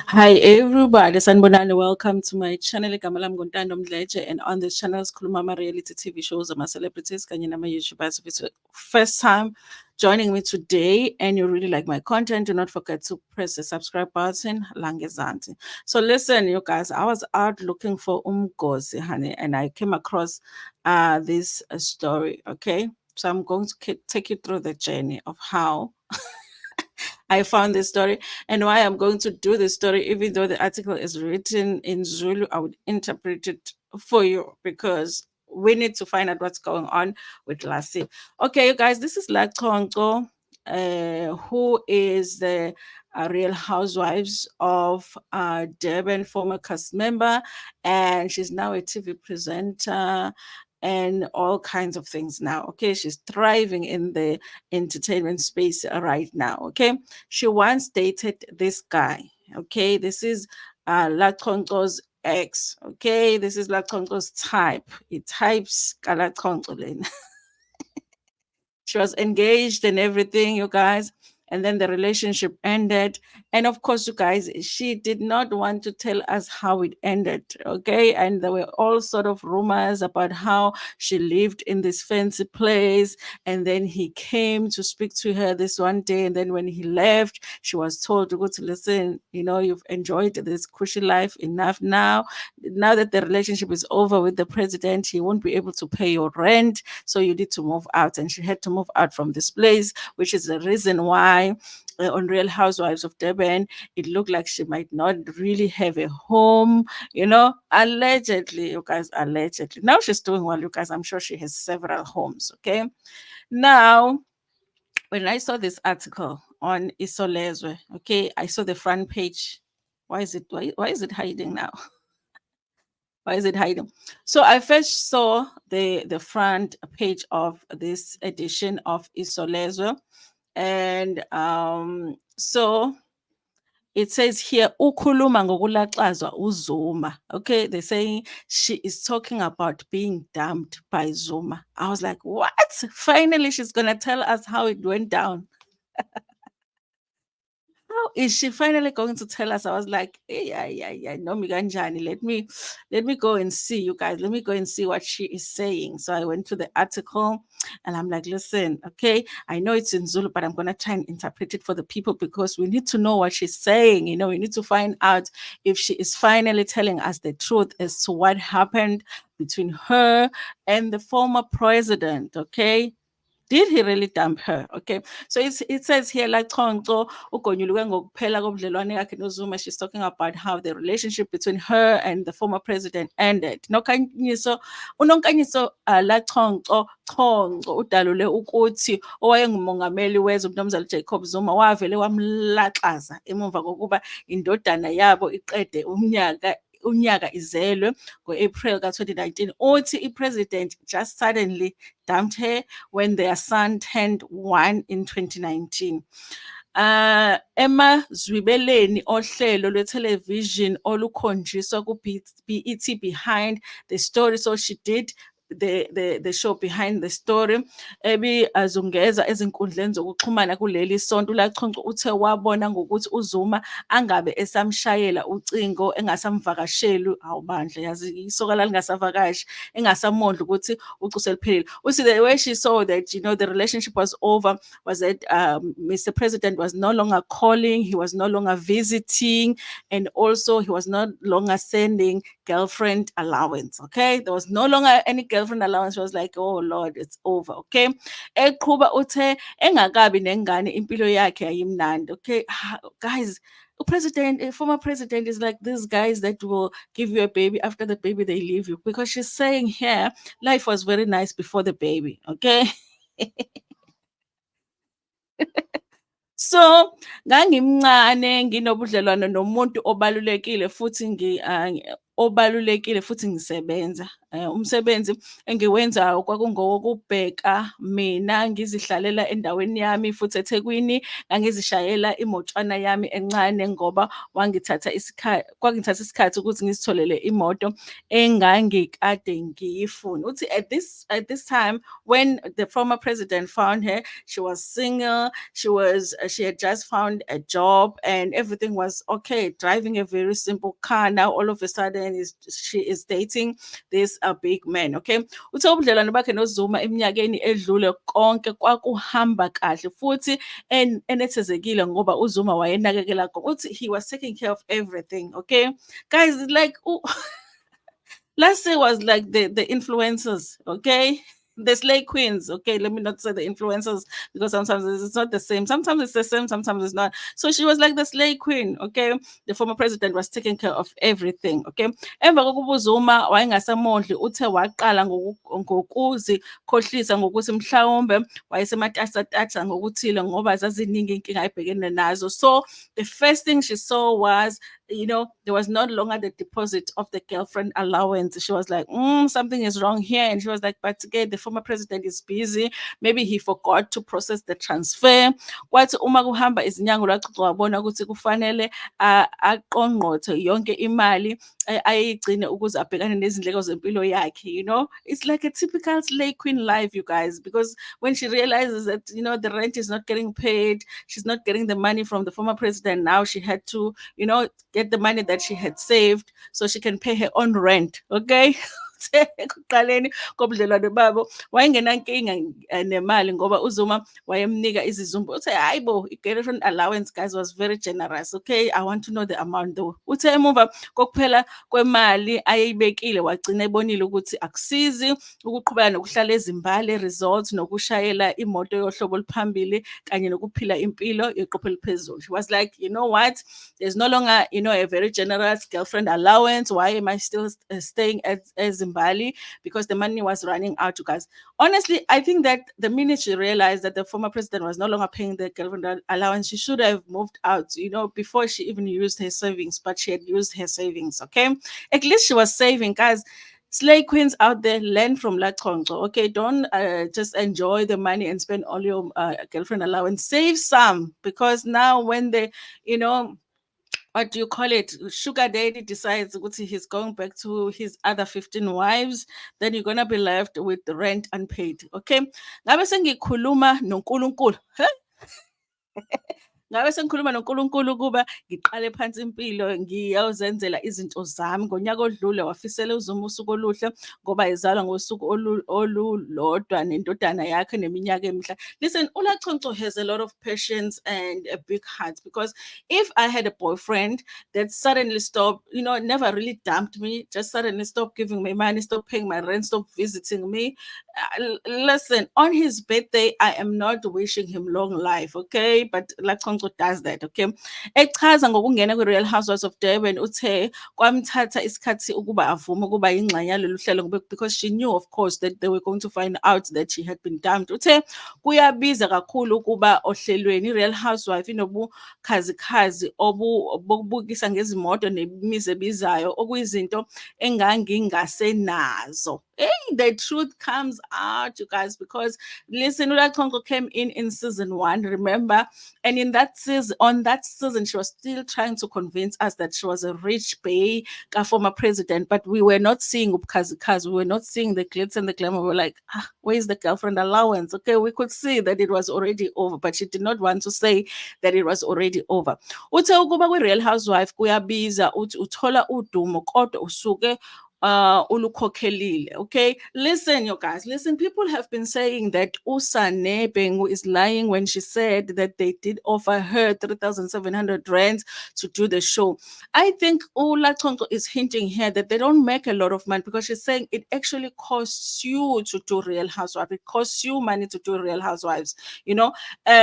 Hi everybody, sanibonani. Welcome to my channel. Igama lami nguNtando Mdletshe, and on this channel sikhuluma ama-reality TV shows, ama-celebrities kanye nama-YouTubers. If it's your first time joining me today and you really like my content, do not forget to press the subscribe button. Langezansi. So listen, you guys, I was out looking for umgozi, honey, and I came across this story. Okay, so I'm going to take you through the journey of how I found this story and why I'm going to do this story. Even though the article is written in Zulu, I would interpret it for you because we need to find out what's going on with Lassie. Okay, you guys, this is Lachonco, who is the Real Housewives of Durban, former cast member, and she's now a TV presenter and all kinds of things now. Okay, she's thriving in the entertainment space right now. Okay, she once dated this guy. Okay, this is Lachonco's ex. Okay, this is Lachonco's type. It types Kalachonco. She was engaged and everything, you guys. And then the relationship ended. And of course, you guys, she did not want to tell us how it ended. Okay. And there were all sort of rumors about how she lived in this fancy place. And then he came to speak to her this one day. And then when he left, she was told to go to listen, you've enjoyed this cushy life enough now. Now that the relationship is over with the president, he won't be able to pay your rent, so you need to move out. And she had to move out from this place, which is the reason why on Real Housewives of Durban, it looked like she might not really have a home, allegedly, you guys, allegedly. Now she's doing well, you guys. I'm sure she has several homes, okay? Now, when I saw this article on Isolezwe, okay, I saw the front page. Why is it hiding now? Why is it hiding? So I first saw the front page of this edition of Isolezo, and so it says here ukhuluma ngokulaxazwa uZuma. Okay, they're saying she is talking about being dumped by Zuma. I was like, what? Finally, she's gonna tell us how it went down. How is she finally going to tell us? I was like, yeah, yeah, yeah, no, Miganjani, let me go and see you guys. Let me go and see what she is saying. So I went to the article and I'm like, listen, okay, I know it's in Zulu, but I'm gonna try and interpret it for the people because we need to know what she's saying. We need to find out if she is finally telling us the truth as to what happened between her and the former president. Okay, did he really dump her? Okay. So it says here, like Chonco, ugonyuluke ngokuphela kobudlelwane yakhe noZuma. She's talking about how the relationship between her and the former president ended. Unonkanyiso la Chonco udalule ukuthi owayengumongameli wezwe uMnumzane Jacob Zuma wavele wamlaxaza emumva kokuba indodana yabo iqede unyaka izelwe ngo-April ka-2019. Uthi i-president just suddenly dumped her when their son turned 1 in 2019. Emazwibeleni ohlelo lwetelevision olukhonjiswa ku-BET Behind the Story. So she did the show Behind the Story azungeza ezinkundleni zokuxhumana kuleli sonto. ULachonco uthe wabona ngokuthi uZuma angabe esamshayela ucingo, engasamvakasheli, awubandla yazi isoka lalingasavakashi, engasamondla ukuthi ucingo seliphelile. Uthi the way she saw that the relationship was over was that Mr. President was no longer calling, he was no longer visiting, and also he was no longer sending girlfriend allowance. Okay, there was no longer any girlfriend allowance. She was like, oh Lord, it's over. Okay, eqhuba uthe engakabi nengane impilo yakhe ayimnandi. Okay, guys, a former president is like these guys that will give you a baby, after the baby they leave you, because she's saying here life was very nice before the baby. Okay. So ngangimncane nginobudlelwano nomuntu obalulekile futhi ngisebenza. umsebenzi engiwenzayo kwakungowokubheka mina ngizihlalela endaweni yami futhi eThekwini ngangizishayela imotshana yami encane ngoba kwangithatha isikhathi ukuthi ngizitholele imoto engangikade ngiyifuna. Uthi at this time when the former president found her, she was single, she had just found a job and everything was okay, driving a very simple car. Now all of a sudden she is dating this big man. Okay, uthe ubudlelwano bakhe noZuma eminyakeni edlule konke kwakuhamba kahle futhi enethezekile ngoba uZuma wayenakekela uthi he was taking care of everything. Okay, guys, like last year was like the influencers, okay? The slay queens, okay? Let me not say the influencers because sometimes it's not the same. Sometimes it's the same, sometimes it's not. So she was like the slay queen, okay? The former president was taking care of everything, okay? Emva kokuba uZuma wayengasamondli uthe waqala ngokuzikhohlisa ngokuthi mhlawumbe wayesematasatasa ngokuthile ngoba zaziningi inkinga ayebhekene nazo. So the first thing she saw was, there was no longer the deposit of the girlfriend allowance. She was like, something is wrong here. And she was like, but again, the former president is busy. Maybe he forgot to process the transfer. Kwathi uma kuhamba izinyanga lwaxoxa wabona ukuthi kufanele aqongqothe yonke imali ayigcine ukuze abhekane nezindleko zempilo yakhe, It's like a typical slay queen life, you guys, because when she realizes that, the rent is not getting paid, she's not getting the money from the former president. Now she had to, get the money that she had saved so she can pay her own rent. Okay. Ekuqaleni kobudlelwano babo wayengenankinga nemali ngoba uZuma wayemnika izizumbu. Uthe hayi bo, i-girlfriend allowance, guys, was very generous. Okay, I want to know the amount though. Uthe emuva kokuphela kwemali ayeyibekile wagcina ebonile ukuthi akusizi ukuqhubeka nokuhlala ezimbali resort nokushayela imoto yohlobo oluphambili kanye nokuphila impilo yeqophe eliphezulu. She was like, you know what? There's no longer, a very generous girlfriend allowance. Why am I still staying at Zimbali? Because the money was running out, you guys. Honestly, I think that the minute she realized that the former president was no longer paying the girlfriend allowance, she should have moved out, before she even used her savings, but she had used her savings, okay? At least she was saving, guys. Slay queens out there, learn from Lachonco. Okay, don't just enjoy the money and spend all your girlfriend allowance. Save some, because now when they, what do you call it? Sugar daddy decides he's going back to his other 15 wives, then you're gonna be left with the rent unpaid. Okay. Ngabe sengikhuluma noNkulunkulu. Ngabe sengikhuluma noNkulunkulu ukuba ngiqale phansi impilo ngiyozenzela izinto zami. Ngonyaka odlule wafisela uZuma usuku oluhle ngoba ezalwa ngosuku olulodwa nendodana yakhe neminyaka emihle. Listen, uLachonco has a lot of patience and a big heart, because if I had a boyfriend that suddenly stopped, never really dumped me, just suddenly stopped giving me money, stopped paying my rent, stopped visiting me, listen, on his birthday, I am not wishing him long life, okay? But Lachonco does that, okay? Echaza ngokungena kwi-Real Housewives of Durban, uthe kwamthatha isikhathi ukuba avume ukuba yingxenye yalolu hlelo because she knew, of course, that they were going to find out that she had been dumped. Uthe kuyabiza kakhulu ukuba ohlelweni i-Real Housewife inobukhazikhazi obubukisa ngezimoto nemizi ebizayo okuyizinto engangingasenazo. Hey, the truth comes out, you guys, because listen, Lachonco came in season 1, remember? And on that season, she was still trying to convince us that she was a rich bae, a former president, but we were not seeing Upkazikaz, we were not seeing the glitz and the glamour. We were like, where's the girlfriend allowance? Okay, we could see that it was already over, but she did not want to say that it was already over. Uthe ukuba kwi-Real Housewife kuyabiza, uthi uthola udumo kodwa usuke ulukhokhelile. Okay, listen, you guys, listen. People have been saying that Usane Bengu is lying when she said that they did offer her 3,700 rands to do the show. I think Lachonco is hinting here that they don't make a lot of money, because she's saying it actually costs you to do Real Housewives. It costs you money to do Real Housewives,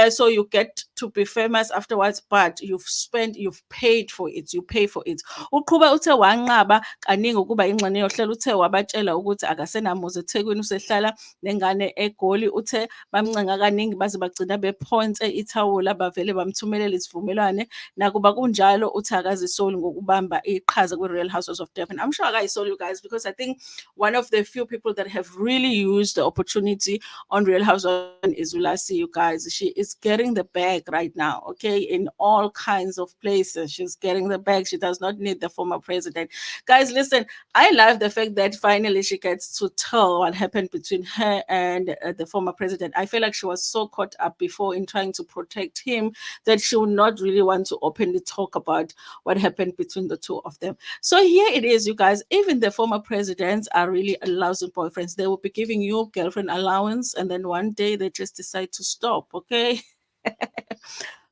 so you get to be famous afterwards, but you've paid for it. You pay for it. Uqhuba uthe wanqaba kaningi ukuba ingxenye eMoney ohlela uthe wabatshela ukuthi akasenamuzi eThekwini usehlala nengane eGoli. Uthe bamncenga kaningi baze bagcina bephonse ithawula bavele bamthumelela isivumelwane. Nakuba kunjalo uthi akazisoli ngokubamba iqhaza kwi-Real Housewives of Durban. I'm sure akayisoli, you guys, because I think one of the few people that have really used the opportunity on Real Housewives is Ulasi, you guys. She is getting the bag right now, okay, in all kinds of places. She's getting the bag. She does not need the former president. Guys, listen, I love the fact that finally she gets to tell what happened between her and the former president. I feel like she was so caught up before in trying to protect him that she would not really want to openly talk about what happened between the two of them. So here it is, you guys. Even the former presidents are really lousy boyfriends. They will be giving you girlfriend allowance, and then one day they just decide to stop, okay?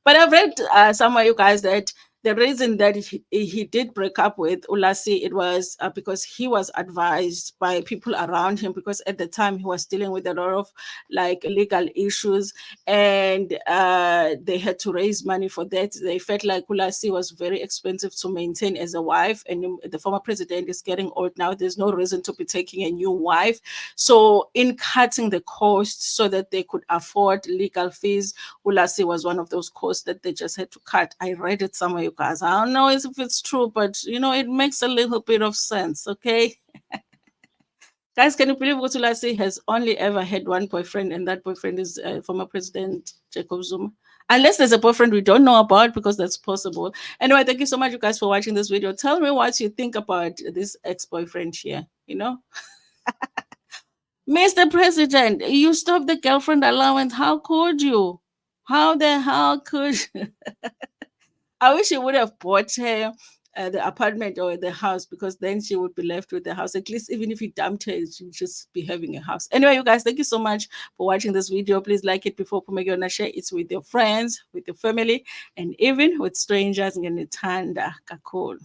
But I've read somewhere, you guys, that the reason that he did break up with Ulasi, it was because he was advised by people around him, because at the time he was dealing with a lot of like legal issues, and they had to raise money for that. They felt like Ulasi was very expensive to maintain as a wife, and the former president is getting old now. There's no reason to be taking a new wife. So in cutting the cost so that they could afford legal fees, Ulasi was one of those costs that they just had to cut. I read it somewhere, you guys. I don't know if it's true, but it makes a little bit of sense, okay? Guys, can you believe Ulasi has only ever had one boyfriend, and that boyfriend is former President Jacob Zuma? Unless there's a boyfriend we don't know about, because that's possible. Anyway, thank you so much, you guys, for watching this video. Tell me what you think about this ex-boyfriend here. Mr. President, you stopped the girlfriend allowance. How could you? How the hell could you? I wish you would have bought her the apartment or the house, because then she would be left with the house. At least, even if he dumped her, she would just be having a house. Anyway, you guys, thank you so much for watching this video. Please like it before Pumegona, share it with your friends, with your family, and even with strangers. Ngenithanda kakhulu.